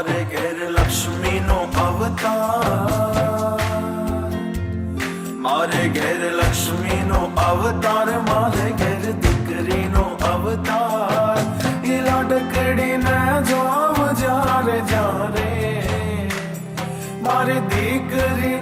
મારે ઘેર લક્ષ્મીનો અવતાર, મારે ઘેર લક્ષ્મીનો અવતાર, મારે ઘેર દીકરીનો અવતાર. એ લાડકડીને જોવ જ્યારે જ્યારે મારી દીકરી